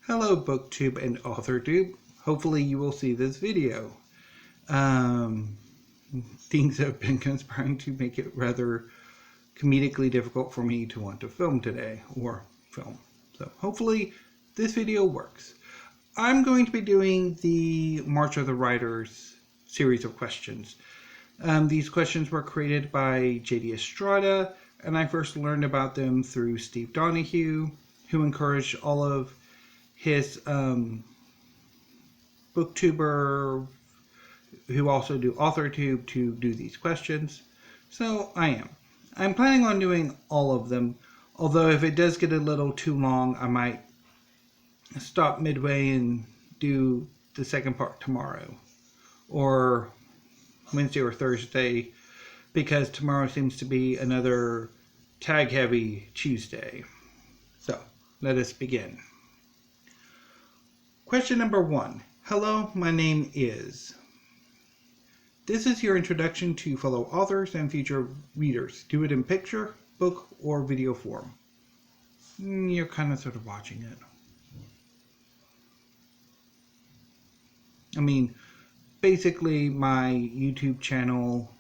Hello BookTube and AuthorTube. Hopefully you will see this video. Things have been conspiring to make it rather comedically difficult for me to want to film today, or film. So hopefully this video works. I'm going to be doing the March of the Writers series of questions. These questions were created by JD Estrada, and I first learned about them through Steve Donoghue, who encouraged all of his booktuber who also do AuthorTube to do these questions. So I'm planning on doing all of them, although if it does get a little too long, I might stop midway and do the second part tomorrow or Wednesday or Thursday, because tomorrow seems to be another tag heavy Tuesday. So let us begin. Question number 1. Hello, my name is. This is your introduction to fellow authors and future readers. Do it in picture, book, or video form. You're kind of sort of watching it. I mean, basically my YouTube channel,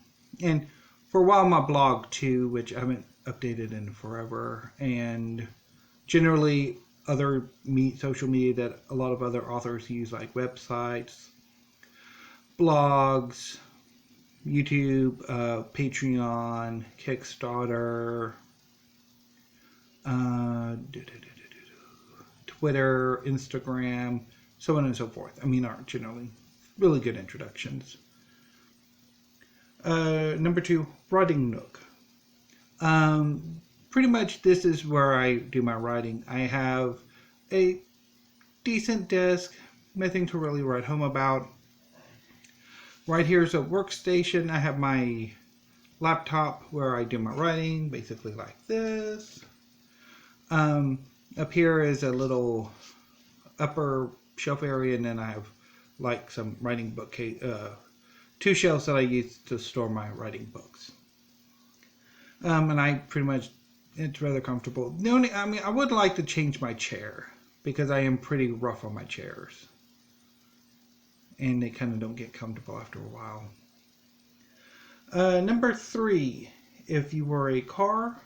and for a while my blog too, which I haven't updated in forever, and generally other social media that a lot of other authors use, like websites, blogs, YouTube, Patreon, Kickstarter, Twitter, Instagram, so on and so forth. I mean, are generally really good introductions. Number 2, writing Nook. Pretty much this is where I do my writing. I have a decent desk, nothing to really write home about. Right here is a workstation. I have my laptop where I do my writing, basically like this. Up here is a little upper shelf area, and then I have like some writing bookcase, 2 shelves that I use to store my writing books. And I pretty much, it's rather comfortable. I would like to change my chair, because I am pretty rough on my chairs. And they kind of don't get comfortable after a while. Number 3, if you were a car,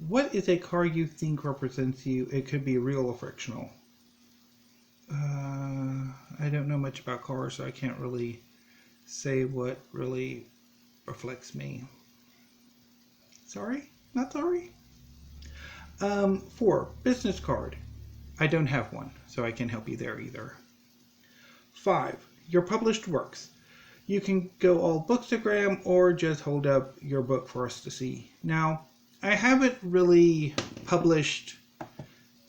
what is a car you think represents you? It could be real or fictional. I don't know much about cars, so I can't really say what really reflects me. Sorry? Not sorry? 4, business card. I don't have one, so I can't help you there either. 5, your published works. You can go all Bookstagram or just hold up your book for us to see. Now, I haven't really published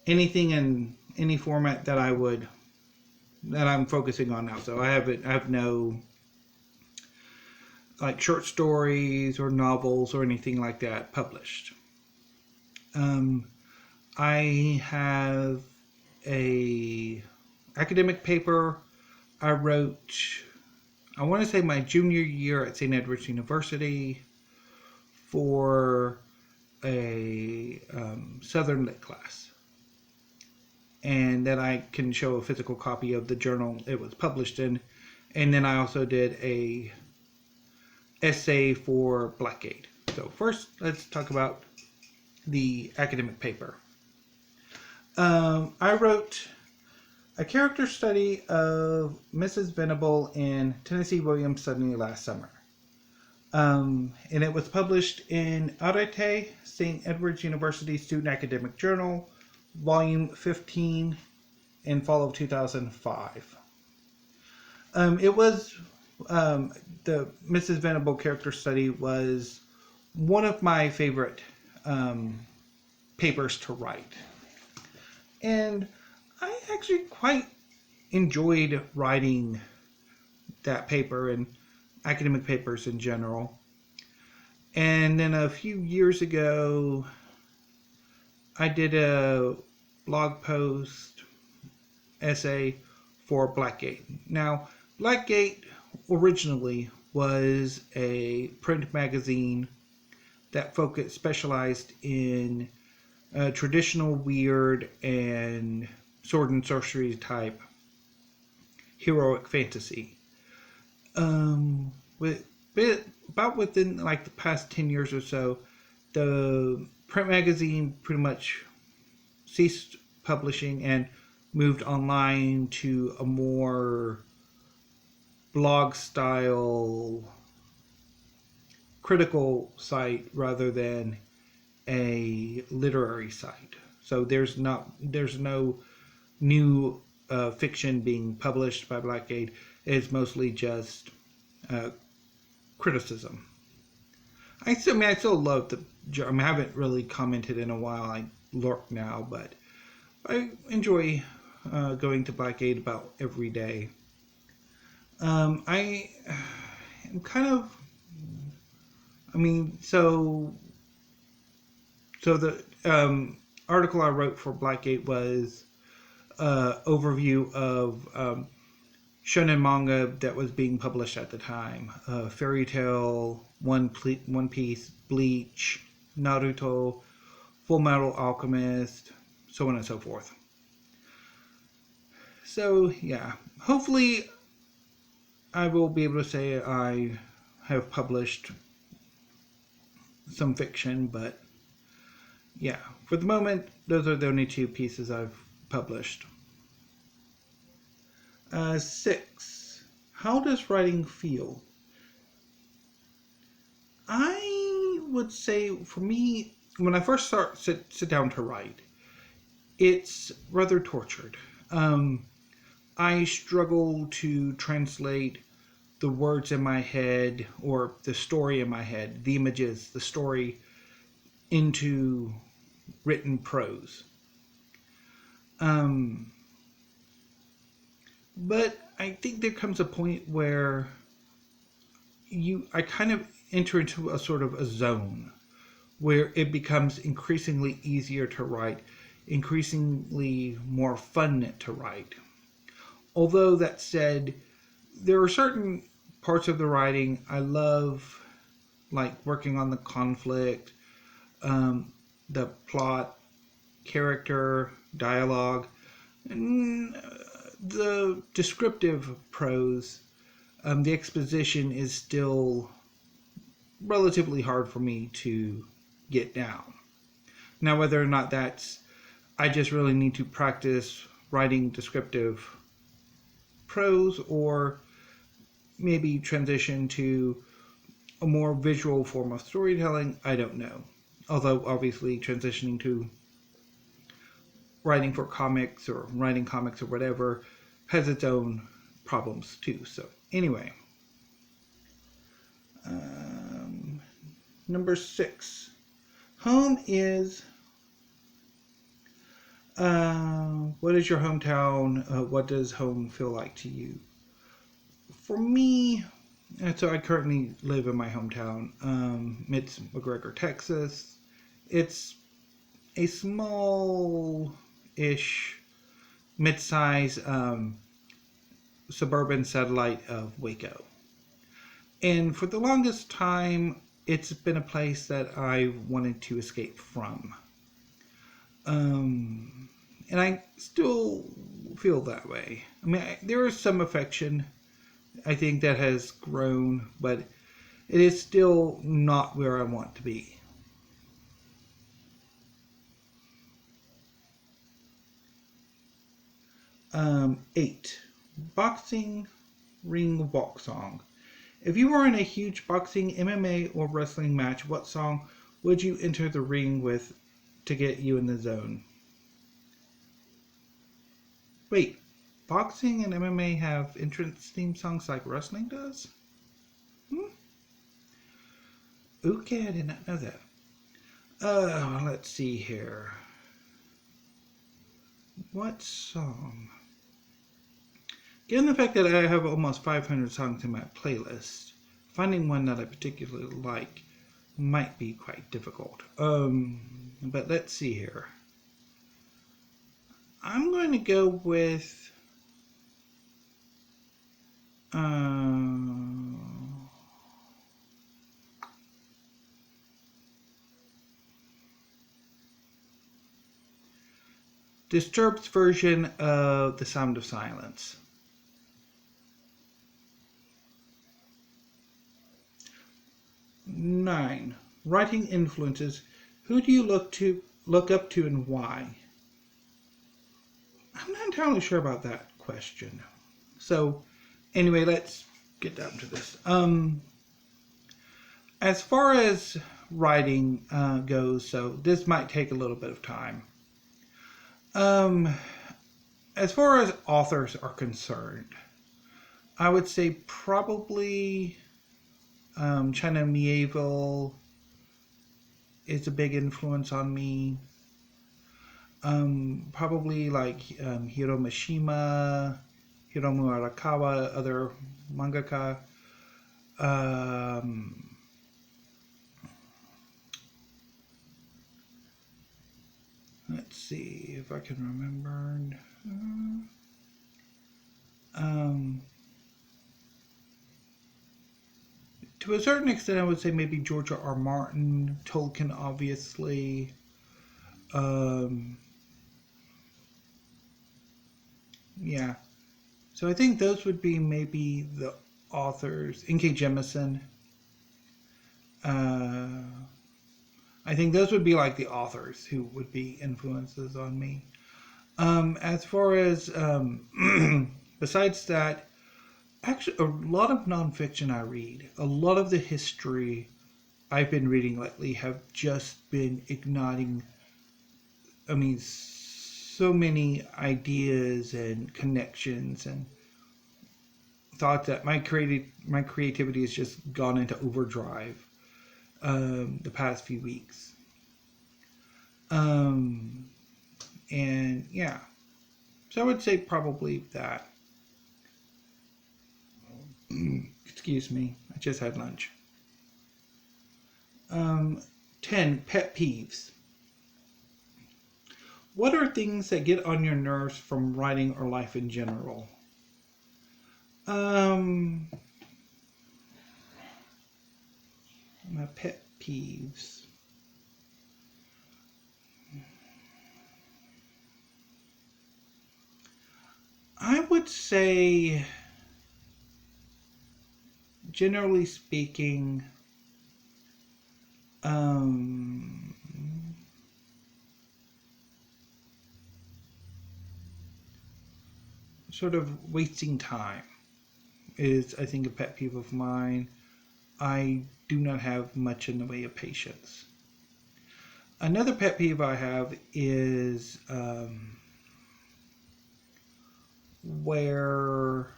anything in any format that I'm focusing on now. So I have no like short stories or novels or anything like that published. I have a academic paper I wrote, I want to say my junior year at St. Edward's University, for a Southern Lit class. And then I can show a physical copy of the journal it was published in. And then I also did a essay for Blackgate. So first, let's talk about the academic paper. I wrote a character study of Mrs. Venable in Tennessee Williams' Suddenly Last Summer. And it was published in Arete, St. Edward's University Student Academic Journal, Volume 15, in fall of 2005. It was, the Mrs. Venable character study was one of my favorite papers to write. And I actually quite enjoyed writing that paper and academic papers in general. And then a few years ago, I did a blog post essay for Blackgate. Now, Blackgate originally was a print magazine that specialized in traditional weird and sword and sorcery type heroic fantasy. With about within like the past 10 years or so, the print magazine pretty much ceased publishing and moved online to a more blog style critical site rather than a literary site. So there's no new fiction being published by Blackgate. It's mostly just uh, criticism. I still love the. I haven't really commented in a while. I lurk now, but I enjoy going to Blackgate about every day. I am kind of. I mean, so the article I wrote for Blackgate was overview of shonen manga that was being published at the time: Fairy Tail, One Piece, Bleach, Naruto, Full Metal Alchemist, so on and so forth. So yeah, hopefully I will be able to say I have published some fiction, but yeah, for the moment, those are the only two pieces I've published. 6. How does writing feel? I would say, for me, when I first sit down to write, it's rather tortured. I struggle to translate the words in my head or the story in my head, the images, the story, into written prose. But I think there comes a point where I kind of enter into a sort of a zone where it becomes increasingly easier to write, increasingly more fun to write. Although that said, there are certain parts of the writing I love, like working on the conflict, the plot, character, dialogue, and the descriptive prose. The exposition is still relatively hard for me to get down. Now, whether or not I just really need to practice writing descriptive prose, or maybe transition to a more visual form of storytelling, I don't know. Although, obviously, transitioning to writing for comics or writing comics or whatever has its own problems too. So, anyway. Number 6. Home is. What is your hometown? What does home feel like to you? For me, so I currently live in my hometown. It's McGregor, Texas. It's a small-ish, mid-size suburban satellite of Waco. And for the longest time, it's been a place that I wanted to escape from. And I still feel that way. I mean, there is some affection, I think, that has grown, but it is still not where I want to be. 8. Boxing ring walk song. If you were in a huge boxing, MMA, or wrestling match, what song would you enter the ring with to get you in the zone? Wait, boxing and MMA have entrance theme songs like wrestling does? Okay, I did not know that. Let's see here. What song? Given the fact that I have almost 500 songs in my playlist, finding one that I particularly like might be quite difficult. But let's see here. I'm going to go with Disturbed's version of The Sound of Silence. 9. Writing influences. Who do you look up to and why? I'm not entirely sure about that question. So, anyway, let's get down to this. As far as writing goes, so this might take a little bit of time. As far as authors are concerned, I would say probably China Mieville is a big influence on me. Probably like Hiro Mishima, Hiromu Arakawa, other mangaka. Let's see if I can remember. To a certain extent, I would say maybe George R. Martin, Tolkien, obviously. Yeah. So I think those would be maybe the authors. N.K. Jemisin. I think those would be like the authors who would be influences on me. As far as, besides that, actually, a lot of nonfiction I read, a lot of the history I've been reading lately have just been igniting, so many ideas and connections and thoughts that my creativity has just gone into overdrive the past few weeks. And yeah, so I would say probably that. Excuse me, I just had lunch. 10. Pet peeves. What are things that get on your nerves from writing or life in general? My pet peeves. I would say, generally speaking, sort of wasting time is, I think, a pet peeve of mine. I do not have much in the way of patience. Another pet peeve I have is where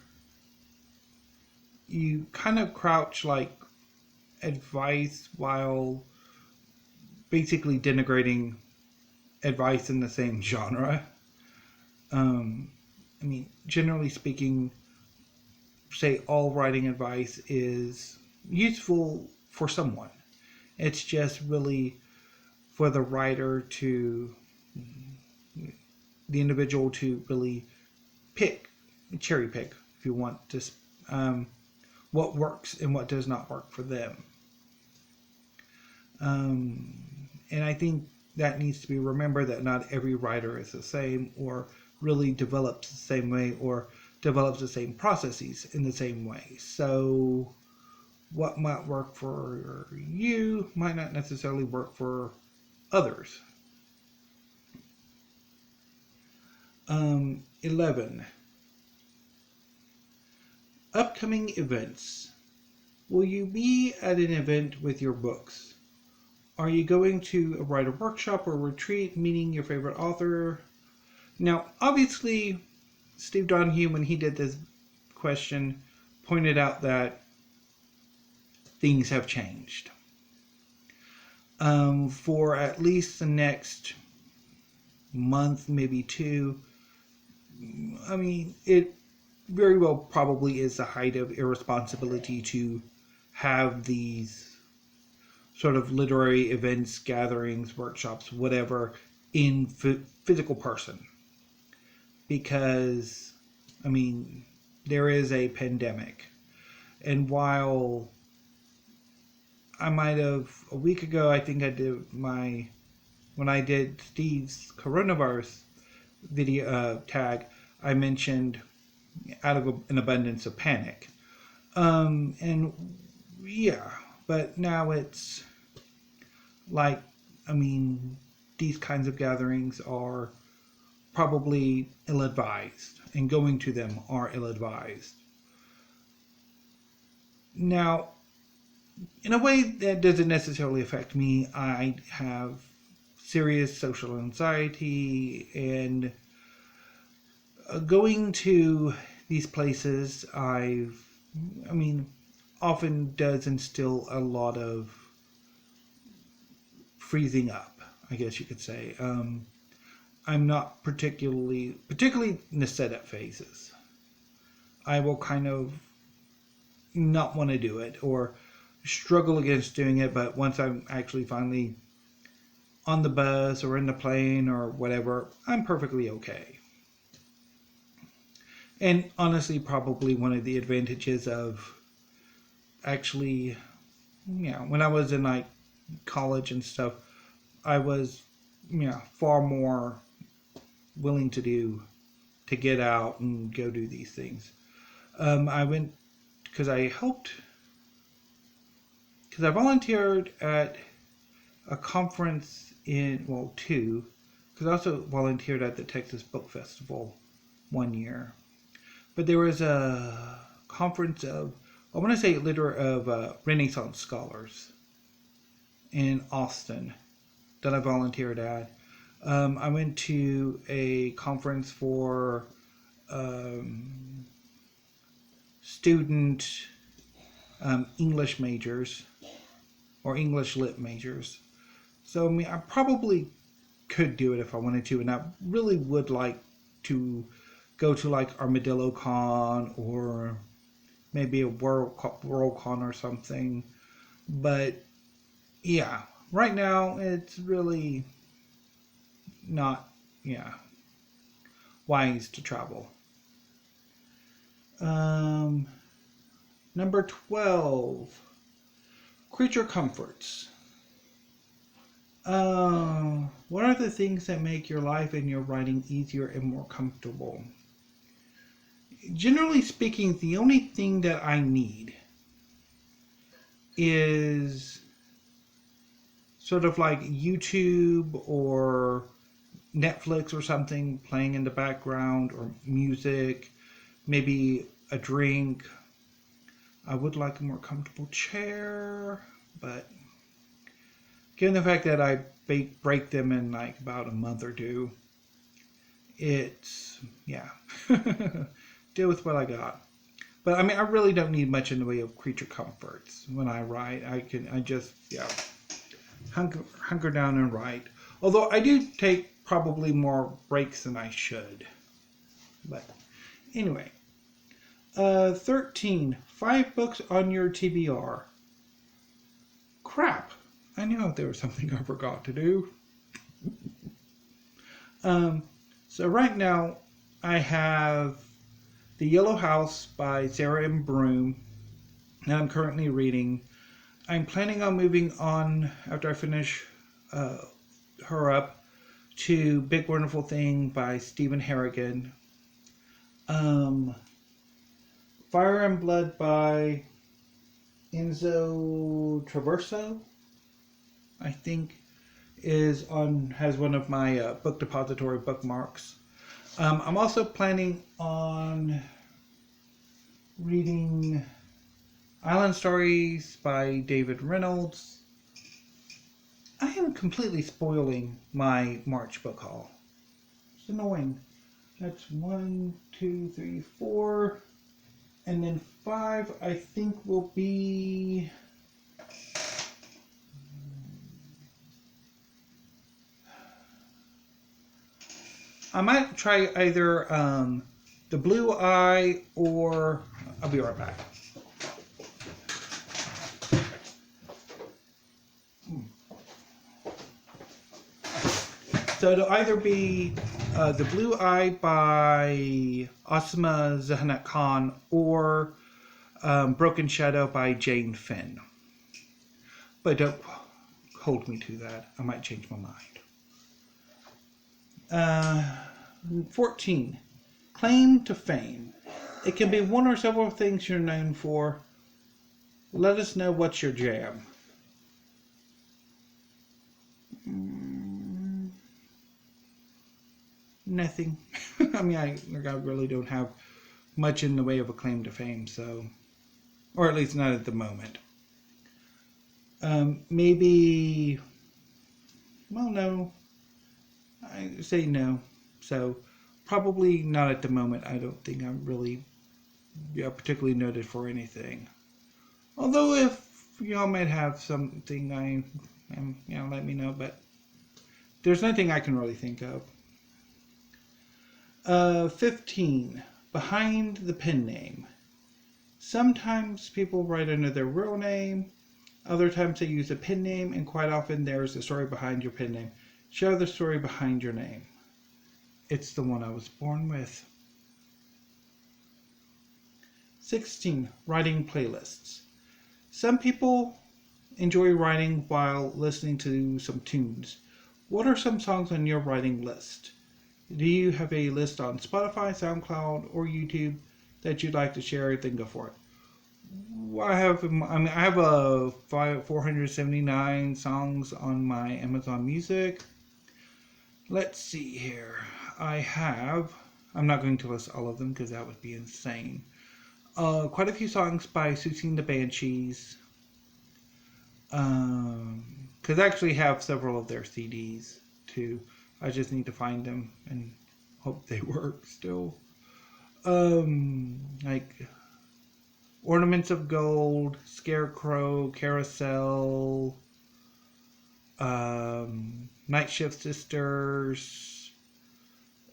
you kind of crouch like advice while basically denigrating advice in the same genre. Generally speaking, say all writing advice is useful for someone. It's just really for the writer to, the individual to really cherry pick, if you want to, what works and what does not work for them. And I think that needs to be remembered, that not every writer is the same or really develops the same way or develops the same processes in the same way. So what might work for you might not necessarily work for others. 11. Upcoming events. Will you be at an event with your books? Are you going to a writer workshop or retreat, meeting your favorite author? Now, obviously, Steve Donoghue, when he did this question, pointed out that things have changed. For at least the next month, maybe 2, it very well probably is the height of irresponsibility to have these sort of literary events, gatherings, workshops, whatever, in physical person. Because, there is a pandemic. And while I might have, a week ago, I think I did when I did Steve's coronavirus video tag, I mentioned out of an abundance of panic. And yeah, but now it's like, I mean, these kinds of gatherings are probably ill-advised, and going to them are ill-advised. Now, in a way that doesn't necessarily affect me, I have serious social anxiety, and going to these places, I mean, often does instill a lot of freezing up, I guess you could say. I'm not particularly in the setup phases. I will kind of not want to do it or struggle against doing it, but once I'm actually finally on the bus or in the plane or whatever, I'm perfectly okay. And honestly, probably one of the advantages of actually, when I was in like college and stuff, I was, far more willing to get out and go do these things. I went because I volunteered at a conference two, because I also volunteered at the Texas Book Festival one year. But there was a conference of, I want to say, Renaissance scholars in Austin that I volunteered at. I went to a conference for student English majors or English lit majors. So, I mean, I probably could do it if I wanted to, and I really would like to go to like Armadillo Con or maybe a World Con or something. But yeah, right now it's really not wise to travel. Number 12, creature comforts. What are the things that make your life and your writing easier and more comfortable? Generally speaking, the only thing that I need is sort of like YouTube or Netflix or something playing in the background, or music, maybe a drink. I would like a more comfortable chair, but given the fact that I break them in like about a month or two, it's, deal with what I got. But I mean, I really don't need much in the way of creature comforts when I write. I just hunker down and write. Although I do take probably more breaks than I should. But anyway, 13, 5 books on your TBR. Crap! I knew there was something I forgot to do. So right now I have The Yellow House by Sarah M. Broom that I'm currently reading. I'm planning on moving on after I finish her up to Big Wonderful Thing by Stephen Harrigan. Fire and Blood by Enzo Traverso, I think, has one of my book depository bookmarks. I'm also planning on reading Island Stories by David Reynolds. I am completely spoiling my March book haul. It's annoying. That's 1, 2, 3, 4. And then 5, I think, will be... I might try either The Blue Eye or... I'll be right back. So it'll either be The Blue Eye by Asma Zahanat Khan or Broken Shadow by Jane Finn. But don't hold me to that. I might change my mind. 14. Claim to fame. It can be one or several things you're known for. Let us know what's your jam. Nothing. I mean, I really don't have much in the way of a claim to fame, so, or at least not at the moment. Maybe, well, no. I say no. So, probably not at the moment. I don't think I'm really particularly noted for anything. Although, if y'all might have something, let me know. But there's nothing I can really think of. 15. Behind the pen name. Sometimes people write under their real name. Other times they use a pen name, and quite often there's a story behind your pen name. Share the story behind your name. It's the one I was born with. 16. Writing playlists. Some people enjoy writing while listening to some tunes. What are some songs on your writing list? Do you have a list on Spotify, SoundCloud, or YouTube that you'd like to share? Then go for it. I have a 479 songs on my Amazon Music. Let's see here. I'm not going to list all of them because that would be insane. Quite a few songs by Susie and the Banshees. Because I actually have several of their CDs too. I just need to find them and hope they work still. Like Ornaments of Gold, Scarecrow, Carousel, Night Shift Sisters,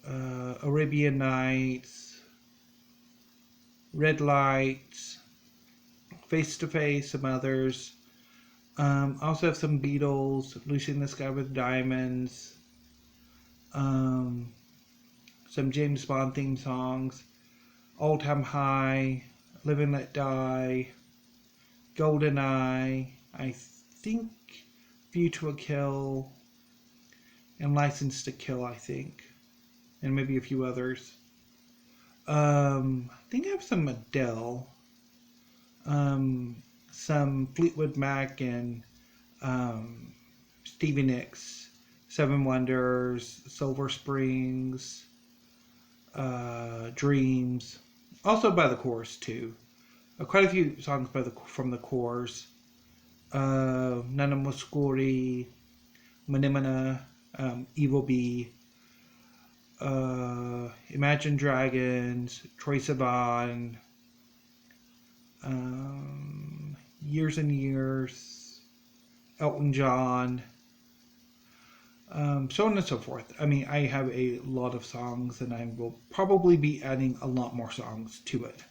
Arabian Nights, Red Lights, Face to Face, some others. Also have some Beatles, Lucy in the Sky with Diamonds, some James Bond theme songs, All Time High, Live and Let Die, GoldenEye, I think View to a Kill, and License to Kill, I think, and maybe a few others. I think I have some Adele, some Fleetwood Mac, and Stevie Nicks, Seven Wonders, Silver Springs, Dreams, also by the Corrs too. Quite a few songs from the Corrs. Nana Mouskouri, Manimana, Evil Bee, Imagine Dragons, Troye Sivan, Years and Years, Elton John, so on and so forth. I mean, I have a lot of songs, and I will probably be adding a lot more songs to it.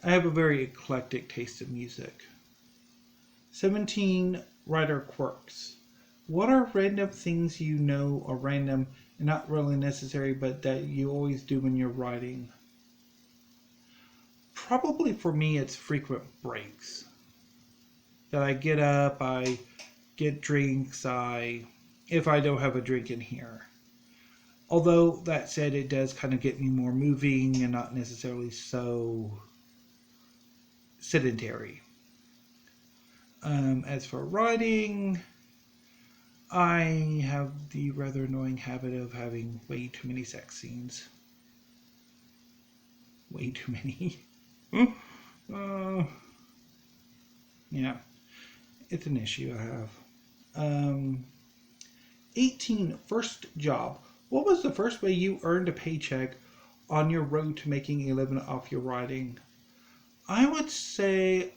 I have a very eclectic taste in music. 17. Writer quirks. What are random things you know are random and not really necessary, but that you always do when you're writing? Probably for me, it's frequent breaks. That I get up, I get drinks, if I don't have a drink in here. Although, that said, it does kind of get me more moving and not necessarily so sedentary. As for writing, I have the rather annoying habit of having way too many sex scenes. Way too many. Yeah, it's an issue I have. 18. First job. What was the first way you earned a paycheck on your road to making a living off your writing? I would say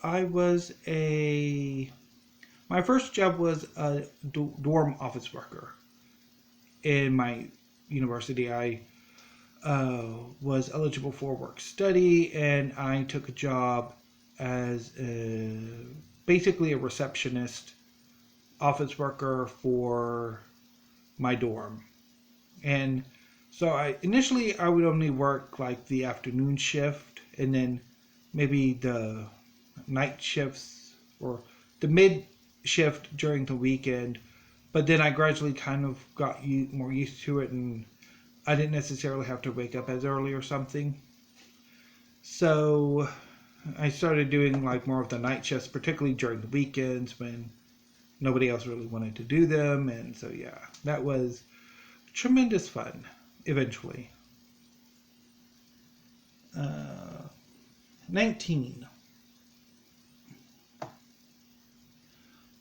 my first job was a dorm office worker. In my university, I was eligible for work study, and I took a job as basically a receptionist office worker for my dorm. And so initially I would only work like the afternoon shift, and then maybe the night shifts or the mid shift during the weekend. But then I gradually kind of got more used to it, and I didn't necessarily have to wake up as early or something. So I started doing like more of the night shifts, particularly during the weekends when nobody else really wanted to do them. And so, yeah, that was tremendous fun eventually. 19.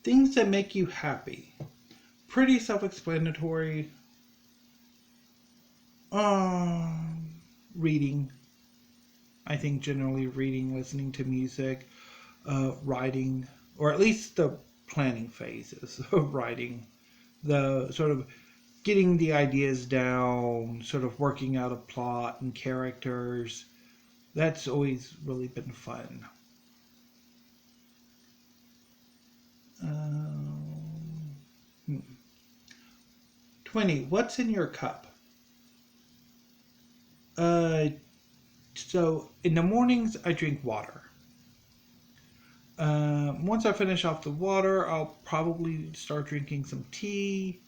Things that make you happy. Pretty self-explanatory. Reading. I think generally reading, listening to music, writing, or at least the planning phases of writing. The sort of getting the ideas down, sort of working out a plot and characters. That's always really been fun. 20. What's in your cup? Uh, so in the mornings, I drink water. Once I finish off the water, I'll probably start drinking some tea,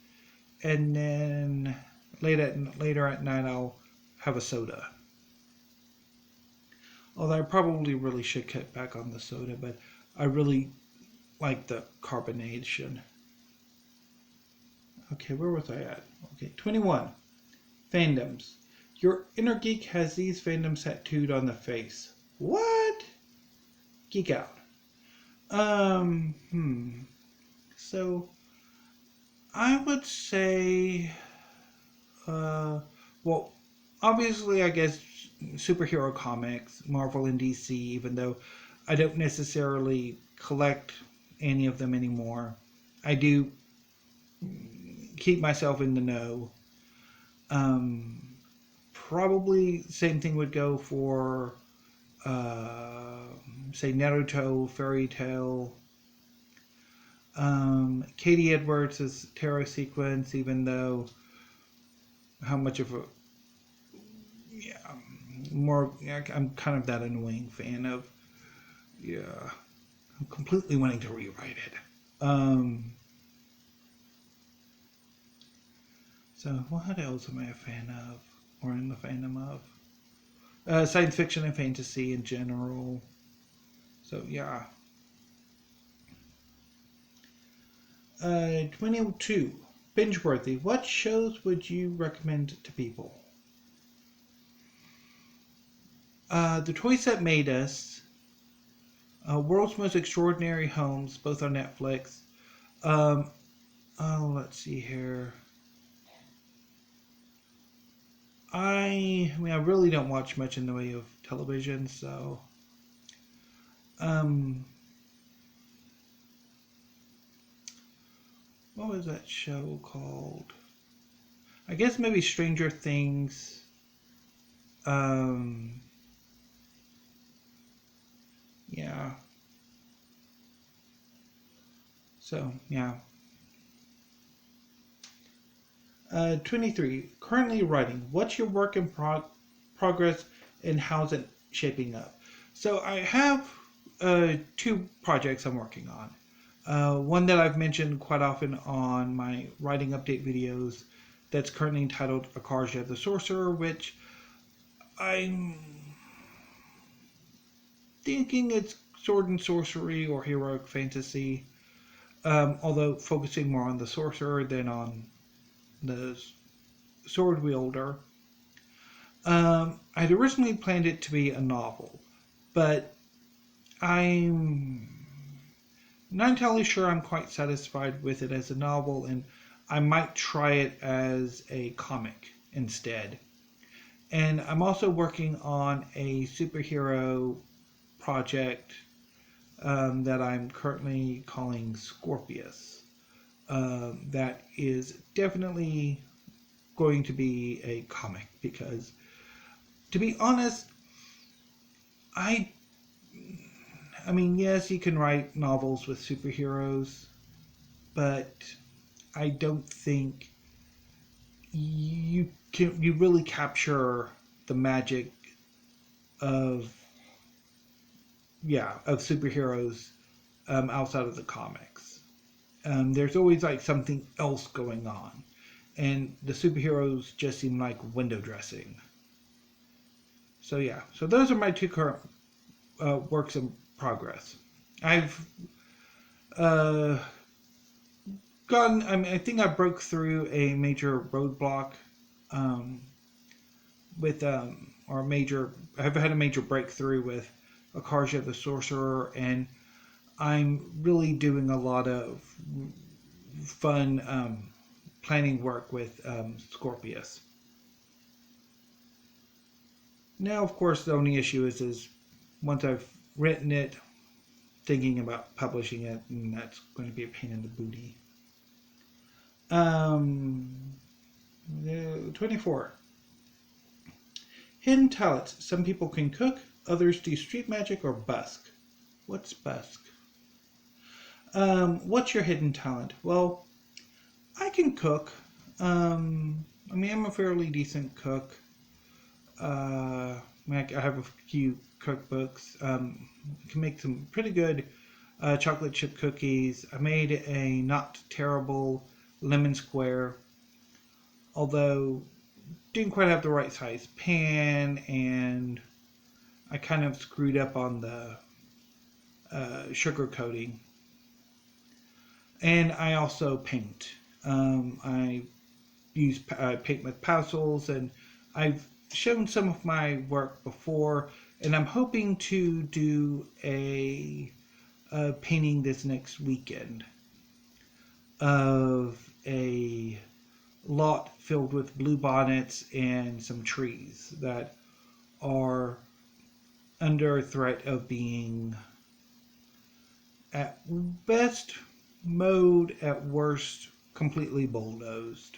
and then later at night, I'll have a soda. Although I probably really should cut back on the soda, but I really like the carbonation. Okay, where was I at? Okay, 21. Fandoms. Your inner geek has these fandoms tattooed on the face. What? Geek out. So, I would say, well, obviously, I guess superhero comics, Marvel and DC, even though I don't necessarily collect any of them anymore. I do keep myself in the know. Probably same thing would go for, say, Naruto, Fairy Tail. Katie Edwards' tarot sequence, even though how much of a I'm kind of that annoying fan of I'm completely wanting to rewrite it. So what else am I a fan of or in the fandom of? Science fiction and fantasy in general. So yeah. 22. Binge worthy. What shows would you recommend to people? The Toys That Made Us, World's Most Extraordinary Homes, both on Netflix. Let's see here. I mean, I really don't watch much in the way of television, so. What was that show called? I guess maybe Stranger Things. Yeah. So, yeah. 23. Currently writing. What's your work in progress and how's it shaping up? So I have two projects I'm working on. One that I've mentioned quite often on my writing update videos that's currently entitled Akarja the Sorcerer, which I'm thinking it's sword and sorcery or heroic fantasy, although focusing more on the sorcerer than on the sword wielder. I'd originally planned it to be a novel, but I'm not entirely sure I'm quite satisfied with it as a novel, and I might try it as a comic instead. And I'm also working on a superhero project that I'm currently calling Scorpius. That is definitely going to be a comic because, to be honest, I mean, yes, you can write novels with superheroes, but I don't think you really capture the magic of of superheroes outside of the comics. there's always like something else going on, and the superheroes just seem like window dressing. So yeah, so those are my two current works in progress. I've gone. I mean, I think I broke through a major roadblock with or major. I've had a major breakthrough with Akarja the Sorcerer, and I'm really doing a lot of fun planning work with Scorpius. Now, of course, the only issue is once I've written it, thinking about publishing it, and that's going to be a pain in the booty. 24. Hidden talents. Some people can cook, others do street magic or busk. What's busk? What's your hidden talent? Well, I can cook. I mean, I'm a fairly decent cook. I have a few cookbooks. I can make some pretty good chocolate chip cookies. I made a not terrible lemon square, although didn't quite have the right size pan, and I kind of screwed up on the sugar coating. And I also paint. I use paint with pencils, and I've shown some of my work before, and I'm hoping to do a painting this next weekend of a lot filled with bluebonnets and some trees that are under threat of being at best mowed, at worst completely bulldozed.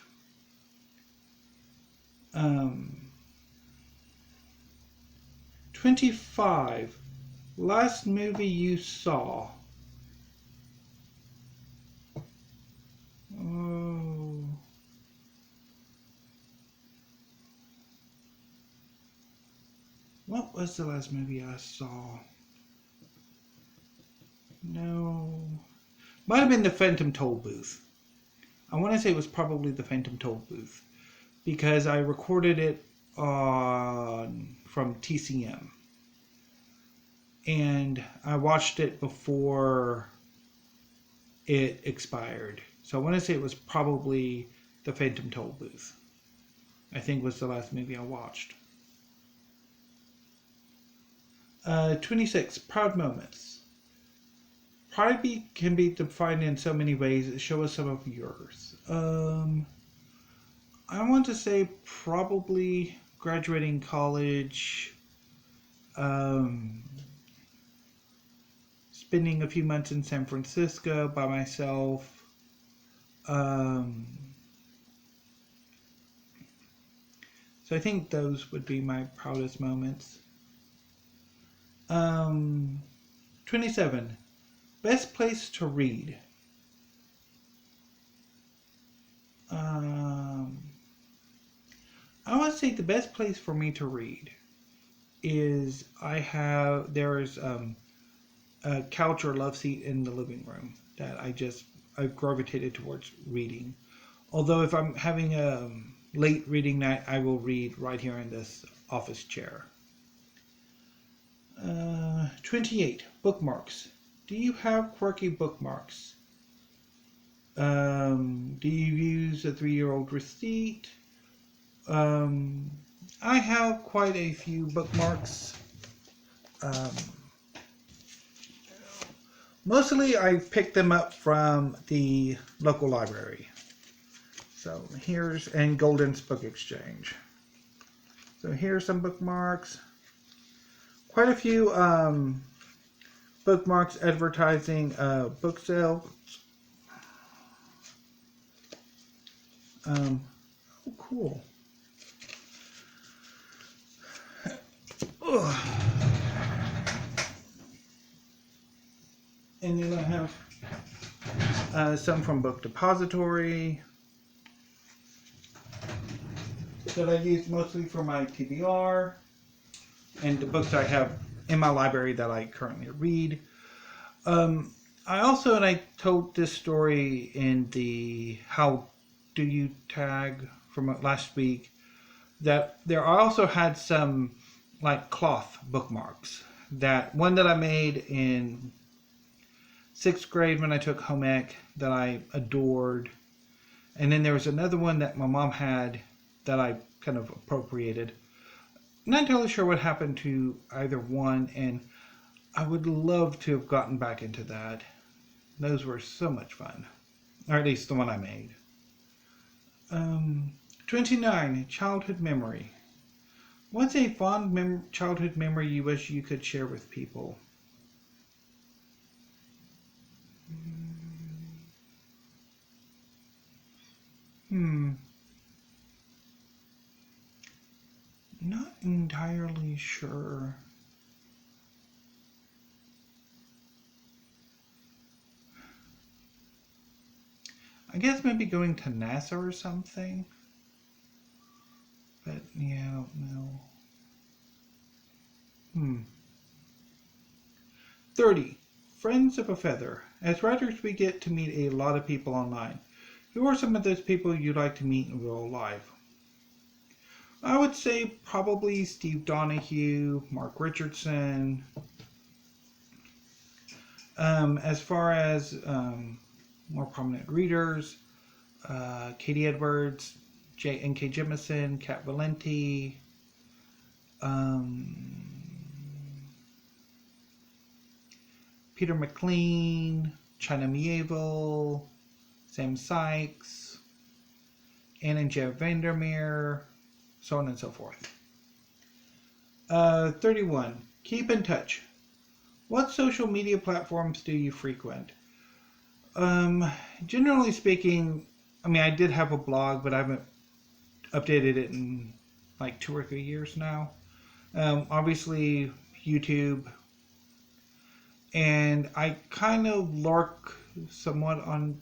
25. Last movie you saw. Oh. What was the last movie I saw? No. Might have been the Phantom Toll Booth. I want to say it was probably the Phantom Toll Booth, because I recorded it from TCM, and I watched it before it expired. So I want to say it was probably the Phantom Toll Booth. I think was the last movie I watched. 26. Proud moments. Pride can be defined in so many ways. Show us some of yours. I want to say probably graduating college, spending a few months in San Francisco by myself, so I think those would be my proudest moments. 27. Best place to read. I would say the best place for me to read is there's a couch or love seat in the living room that I've gravitated towards reading. Although if I'm having a late reading night, I will read right here in this office chair. 28. Bookmarks. Do you have quirky bookmarks? Do you use a 3-year-old receipt? I have quite a few bookmarks. Mostly I picked them up from the local library. So and Golden's Book Exchange. So here's some bookmarks. Quite a few bookmarks advertising book sale. Oh, cool. And then I have some from Book Depository that I use mostly for my TBR, and the books I have in my library that I currently read. I also, and I told this story in the How Do You tag from last week, that there I also had some like cloth bookmarks. That one that I made in sixth grade when I took home ec that I adored. And then there was another one that my mom had that I kind of appropriated. Not entirely sure what happened to either one, and I would love to have gotten back into that. Those were so much fun. Or at least the one I made. 29. Childhood memory. What's a fond childhood memory you wish you could share with people? Hmm. Not entirely sure. I guess maybe going to NASA or something. But yeah, I don't know. 30. Friends of a feather. As writers, we get to meet a lot of people online. Who are some of those people you'd like to meet in real life? I would say probably Steve Donoghue, Mark Richardson. As far as more prominent readers, Katie Edwards, N.K. Jemisin, Kat Valenti, Peter McLean, China Mieville, Sam Sykes, Ann and Jeff Vandermeer, so on and so forth. 31. Keep in touch. What social media platforms do you frequent? Generally speaking, I mean, I did have a blog, but I haven't updated it in like 2 or 3 years now. Obviously, YouTube. And I kind of lurk somewhat on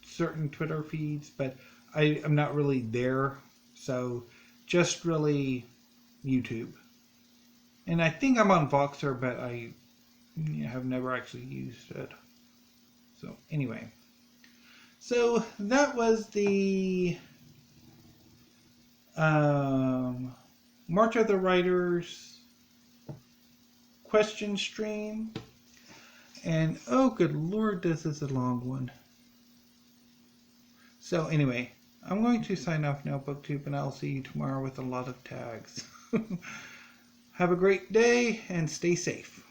certain Twitter feeds, but I'm not really there. So just really YouTube. And I think I'm on Voxer, but I have never actually used it. So anyway. So that was the March of the Writers question stream. And oh, good Lord, this is a long one. So anyway, I'm going to sign off now, BookTube, and I'll see you tomorrow with a lot of tags. Have a great day and stay safe.